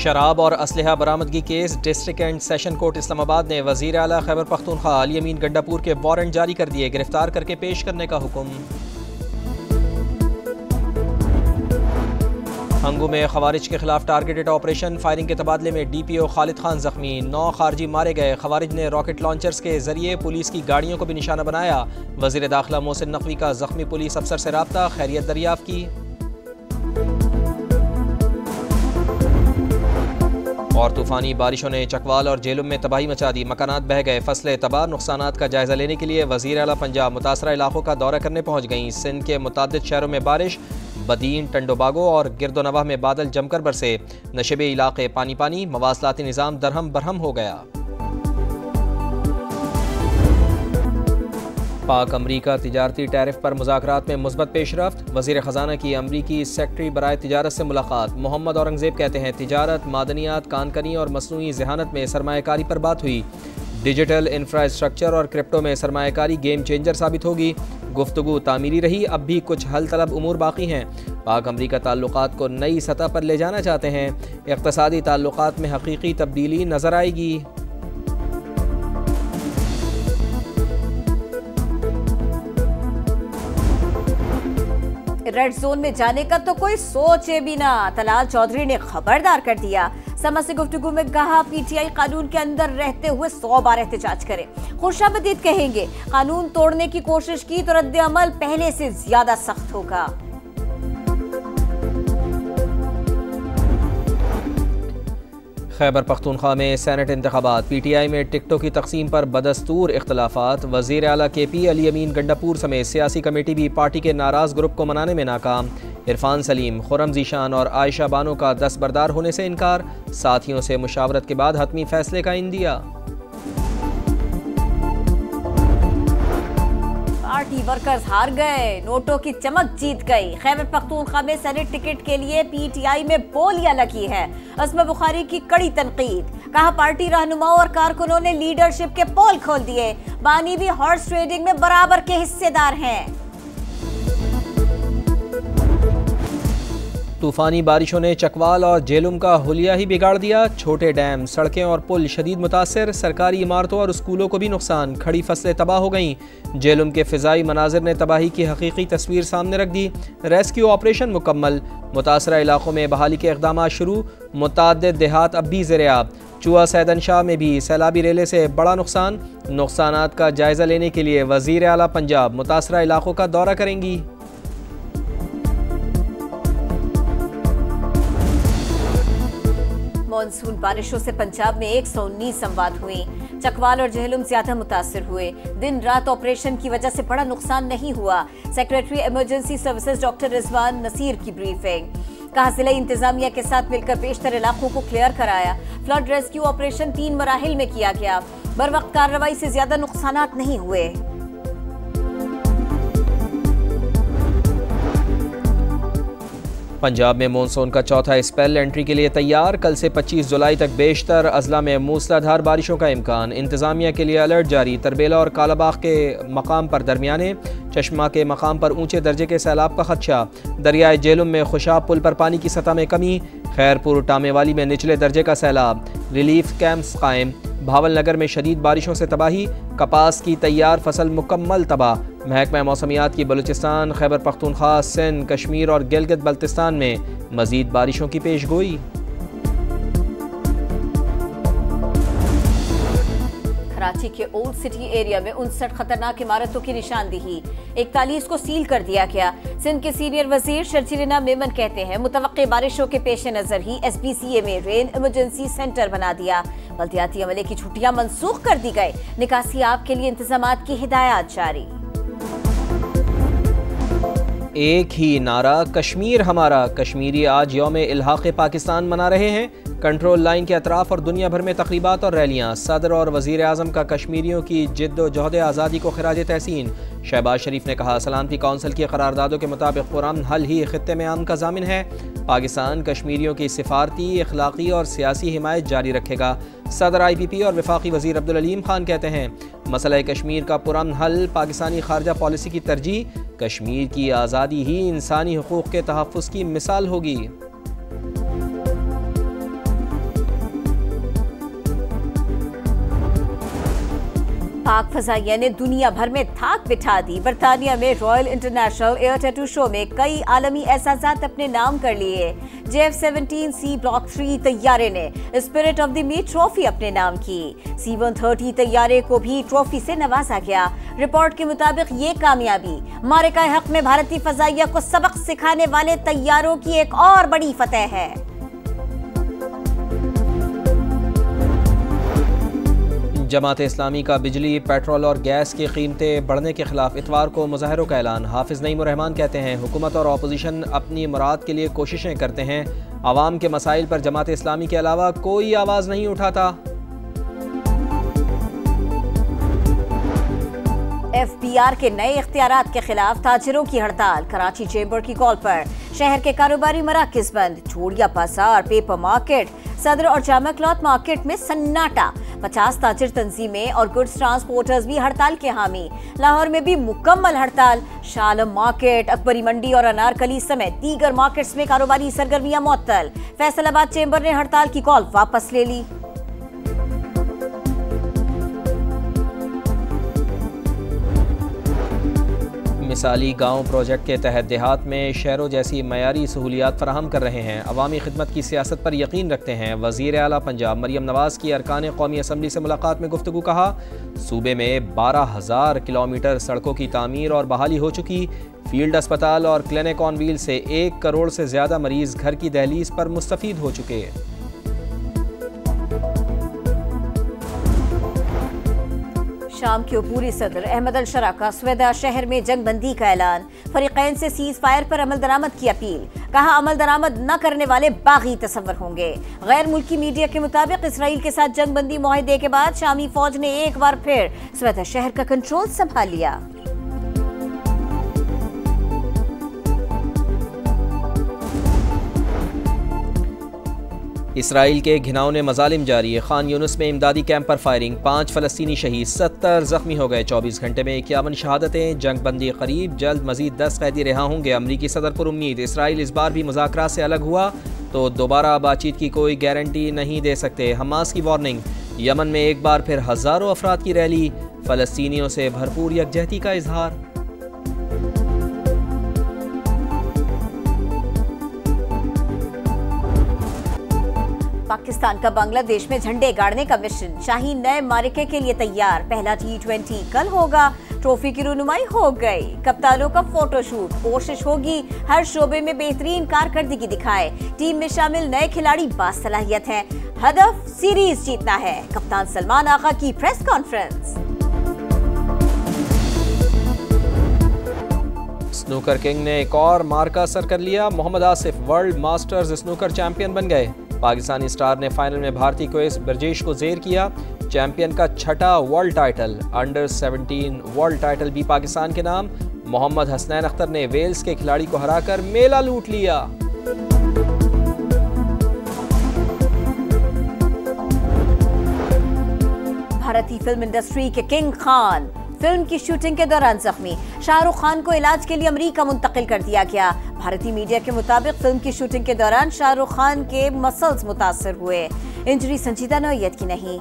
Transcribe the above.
शराब और असलहा बरामदगी case district and session court Islamabad ने वज़ीर आला खैबर पख्तूनख्वा अली अमीन गंडापुर के वारंट जारी कर दिए, गिरफ्तार करके पेश करने का हुक्म। हंगू में खवारिज के खिलाफ टारगेटेड ऑपरेशन, फायरिंग के तबादले में DPO खालिद खान जख्मी, 9 खारजी मारे गए। खवारिज ने रॉकेट लॉन्चर्स के जरिए पुलिस की गाड़ियों को भी निशाना बनाया। वज़ीर दाखिला मोहसिन नकवी का जख्मी पुलिस अफसर से रब्ता, खैरियत दरियाफ्त की। और तूफानी बारिशों ने चकवाल और जेलुम में तबाही मचा दी, मकानात बह गए, फसलें तबाह। नुकसानात का जायजा लेने के लिए वज़ीर आला पंजाब मुतासरा इलाकों का दौरा करने पहुँच गईं। सिंध के मुतादिद शहरों में बारिश, बदीन, टंडोबागो और गिरदोनवाह में बादल जमकर बरसे। नशेबे इलाके पानी पानी, मवासलाती निज़ाम दरहम बरहम हो गया। पाक अमरीका तिजारती टैरिफ पर मुज़ाकरात में मुस्बत पेशरफ्त, वज़ीर ख़जाना की अमरीकी सेक्रेटरी बराए तिजारत से मुलाकात। मोहम्मद औरंगज़ेब कहते हैं तिजारत, मादनियात, कानकनी और मसनूई ज़हानत में सरमायाकारी पर बात हुई। डिजिटल इंफ्रास्ट्रक्चर और क्रिप्टो में सरमायाकारी गेम चेंजर साबित होगी। गुफ्तगू तामीरी रही, अब भी कुछ हल तलब उमूर बाकी हैं। पाक अमरीका ताल्लुकात को नई सतह पर ले जाना चाहते हैं। इक़्तिसादी ताल्लुकात में हकीकी तब्दीली नज़र आएगी। रेड जोन में जाने का तो कोई सोचे भी ना, तलाल चौधरी ने खबरदार कर दिया। समा से गुफ्तगू में कहा PTI कानून के अंदर रहते हुए 100 बार एहतजाज करे। खुशाबदीद कहेंगे कानून तोड़ने की कोशिश की तो रद्द अमल पहले से ज्यादा सख्त होगा। खैबर पख्तूनख्वा में सेनेट इंतखाबात, PTI में टिकटों की तकसीम पर बदस्तूर इख्तलाफात। वज़ीर आला KP अली अमीन गंडापुर समेत सियासी कमेटी भी पार्टी के नाराज़ ग्रुप को मनाने में नाकाम। इरफान सलीम, खुरम जीशान और आयशा बानो का दस्तबरदार होने से इनकार। साथियों से मुशावरत के बाद हतमी फैसले का इंदिया। पार्टी वर्कर्स हार गए, नोटों की चमक जीत गई। खैबर पख्तूनख्वा में सेनेट टिकट के लिए PTI में बोलियां लगी है। अस्मा बुखारी की कड़ी तनकीद, कहा पार्टी रहनुमाओं और कारकुनों ने लीडरशिप के पोल खोल दिए। बानी भी हॉर्स ट्रेडिंग में बराबर के हिस्सेदार हैं। तूफानी बारिशों ने चकवाल और जेलुम का हुलिया ही बिगाड़ दिया। छोटे डैम, सड़कें और पुल शदीद मुतासर, सरकारी इमारतों और स्कूलों को भी नुकसान। खड़ी फसलें तबाह हो गईं। जेलुम के फ़िज़ाई मनाजिर ने तबाही की हकीकी तस्वीर सामने रख दी। रेस्क्यू ऑपरेशन मुकम्मल, मुतासरा इलाकों में बहाली के इक़दाम शुरू। मुताद्दिद देहात अब भी ज़ेर-ए-आब। चुआ सैदन शाह में भी सैलाबी रेले से बड़ा नुकसान। नुकसानात का जायज़ा लेने के लिए वज़ीर आला पंजाब मुतासरा इलाकों का दौरा करेंगी। मॉनसून बारिशों से पंजाब में 119 अमवात हुई। चकवाल और जेहलुम ज्यादा मुतासिर हुए। दिन रात ऑपरेशन की वजह से बड़ा नुकसान नहीं हुआ। Secretary emergency services doctor Rizwan Naseer की ब्रीफिंग, कहा जिला इंतजामिया के साथ मिलकर बेशतर इलाकों को क्लियर कराया। फ्लड रेस्क्यू ऑपरेशन 3 मराहिल में किया गया। बर वक्त कार्रवाई से ज्यादा नुकसानात नहीं हुए। पंजाब में मानसून का चौथा स्पेल एंट्री के लिए तैयार। कल से 25 जुलाई तक बेशतर अजला में मूसलाधार बारिशों का इम्कान। इंतजामिया के लिए अलर्ट जारी। तरबेला और कालाबाग के मकाम पर दरमियाने, चश्मा के मकाम पर ऊंचे दर्जे के सैलाब का खदशा। दरियाए जेलुम में खुशाब पुल पर पानी की सतह में कमी। खैरपुर टामेवाली में निचले दर्जे का सैलाब। रिलीफ कैंप्स कायम। भावल नगर में शदीद बारिशों से तबाही। कपास की तैयार फसल मुकम्मल तबाह। महकमा मौसमियात की बलूचिस्तान, खैबर पख्तूनख्वा, सिंध, कश्मीर और गिलगित बल्तिस्तान में मजीद बारिशों की पेशगोई। कराची के ओल्ड सिटी एरिया में 59 खतरनाक इमारतों की निशानदेही, 41 को सील कर दिया गया। सिंध के सीनियर वजीर शर्जीलिना मेमन कहते हैं मुतवक्के बारिशों के पेश नजर ही SPCA में रेन इमरजेंसी सेंटर बना दिया। बल्दियाती अमले की छुट्टियां मनसूख कर दी गई। निकासी आप के लिए इंतजामात की हिदायत जारी। एक ही नारा, कश्मीर हमारा। कश्मीरी आज यौम इल्हाक़ पाकिस्तान मना रहे हैं। कंट्रोल लाइन के अतराफ और दुनिया भर में तकरीबात और रैलियाँ। सदर और वज़ीर आज़म का कश्मीरियों की जिद्दोजहद आज़ादी को खिराज तहसीन। शहबाज शरीफ ने कहा सलामती कौंसिल की करारदादों के मुताबिक पुरअमन हल ही खित्ते में अमन का ज़ामिन है। पाकिस्तान कश्मीरियों की सिफारती, अखलाकी और सियासी हिमायत जारी रखेगा। सदर IPP और वफाकी वज़ीर अब्दुल अलीम खान कहते हैं मसला कश्मीर का पुरअमन हल पाकिस्तानी खारजा पॉलिसी की तरजीह। कश्मीर की आज़ादी ही इंसानी हुकूक़ के तहफ़्फ़ुज़ की मिसाल होगी। पाक फजाइया ने दुनिया भर में धाक बिठा दी। बरतानिया में royal international air tattoo show में कई आलमी एहसासात अपने नाम कर लिए। JF-17C ब्लॉक 3 तैयारे ने spirit of the meet trophy अपने नाम की। C-130 तैयारे को भी ट्रॉफी से नवाजा गया। रिपोर्ट के मुताबिक ये कामयाबी मारिका हक में भारतीय फजाइया को सबक सिखाने वाले तैयारों की एक और बड़ी फतेह है। जमात इस्लामी का बिजली, पेट्रोल और गैस की कीमतें बढ़ने के खिलाफ इतवार को मुजाहरों का ऐलान। हाफिज नईम रहमान कहते हैं हुकूमत और अपोजिशन अपनी मुराद के लिए कोशिशें करते हैं, आवाम के मसाइल पर जमात इस्लामी के अलावा कोई आवाज़ नहीं उठाता। FBR के नए इख्तियारात के खिलाफ ताजिरों की हड़ताल। कराची चेंबर की कॉल पर शहर के कारोबारी मराकज़ बंद। चूड़िया बाजार, पेपर मार्केट, सदर और जामा क्लॉथ मार्केट में सन्नाटा। 50 ताजिर तंजीमें और गुड्स ट्रांसपोर्टर्स भी हड़ताल के हामी। लाहौर में भी मुकम्मल हड़ताल। शालम मार्केट, अकबरी मंडी और अनारकली समेत दीगर मार्केट्स में कारोबारी सरगर्मियां मुअत्तल। फैसलाबाद चेंबर ने हड़ताल की कॉल वापस ले ली। मिसाली गांव प्रोजेक्ट के तहत देहात में शहरों जैसी मयारी सहूलियात फराहम कर रहे हैं। अवामी खिदमत की सियासत पर यकीन रखते हैं। वज़ीर आला पंजाब मरियम नवाज़ की अरकान कौमी असम्बली से मुलाकात में गुफ्तगू। कहा सूबे में 12,000 किलोमीटर सड़कों की तामीर और बहाली हो चुकी। फील्ड अस्पताल और क्लिनिक ऑन व्हील से 1 करोड़ से ज़्यादा मरीज घर की दहलीज पर मुस्तफ़ीद हो चुके। शाम के अबूरी सदर अहमद अल शरा का स्वेदा शहर में जंग बंदी का ऐलान। फरीकैन से सीज फायर पर अमल दरामद की अपील। कहा अमल दरामद न करने वाले बागी तसव्वुर होंगे। गैर मुल्की मीडिया के मुताबिक इसराइल के साथ जंग बंदी मुआहदे के बाद शामी फौज ने एक बार फिर स्वेदा शहर का कंट्रोल संभाल लिया। इसराइल के घिनौने मजालिम जारी। खान यूनुस में इमदादी कैंप पर फायरिंग। 5 फ़लस्तीनी शहीद, 70 जख्मी हो गए। 24 घंटे में 51 शहादतें। जंग बंदी करीब, जल्द मजीद 10 कैदी रिहा होंगे। अमरीकी सदर पर उम्मीद। इसराइल इस बार भी मुज़ाकरात से अलग हुआ तो दोबारा बातचीत की कोई गारंटी नहीं दे सकते। हमास की वार्निंग। यमन में एक बार फिर हज़ारों अफराद की रैली। फ़लस्तीनियों से भरपूर यकजहती का इजहार। पाकिस्तान का बांग्लादेश में झंडे गाड़ने का मिशन। शाहीन नए मारिके के लिए तैयार। पहला T20 कल होगा। ट्रॉफी की रुनुमाई हो गई। कप्तानों का फोटोशूट। कोशिश होगी हर शोबे में बेहतरीन कारकर्दगी दिखाए। टीम में शामिल नए खिलाड़ी बासलाहियत हैं। हदफ सीरीज जीतना है। कप्तान सलमान आगा की प्रेस कॉन्फ्रेंस। स्नूकर किंग ने एक और मार्का सर कर लिया। Mohammad Asif world masters snooker champion बन गए। पाकिस्तानी स्टार ने फाइनल में भारतीय क्वेस ब्रजेश को जेर किया। चैंपियन का 6ठा world title. Under 17 world title भी पाकिस्तान के नाम। मोहम्मद हसनैन अख्तर ने वेल्स के खिलाड़ी को हराकर मेला लूट लिया। भारतीय फिल्म इंडस्ट्री के किंग खान फिल्म की शूटिंग के दौरान जख्मी। शाहरुख खान को इलाज के लिए अमेरिका मुंतकिल कर दिया गया। भारतीय मीडिया के मुताबिक फिल्म की शूटिंग के दौरान शाहरुख खान के मसल्स मुतासर हुए। इंजरी संजीदा नौयत की नहीं।